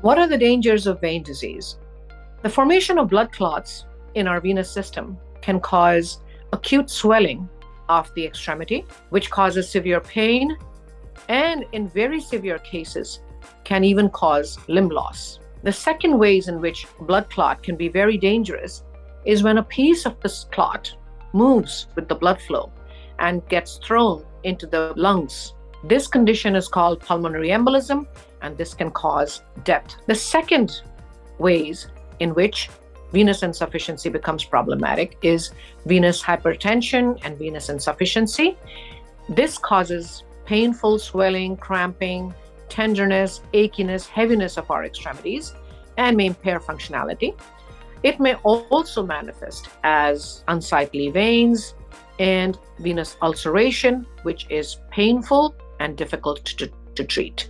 What are the dangers of vein disease? The formation of blood clots in our venous system can cause acute swelling of the extremity, which causes severe pain, and in very severe cases, can even cause limb loss. The second ways in which blood clot can be very dangerous is when a piece of this clot moves with the blood flow and gets thrown into the lungs. This condition is called pulmonary embolism, and this can cause death. The second ways in which venous insufficiency becomes problematic is venous hypertension and venous insufficiency. This causes painful swelling, cramping, tenderness, achiness, heaviness of our extremities, and may impair functionality. It may also manifest as unsightly veins and venous ulceration, which is painful and difficult to treat.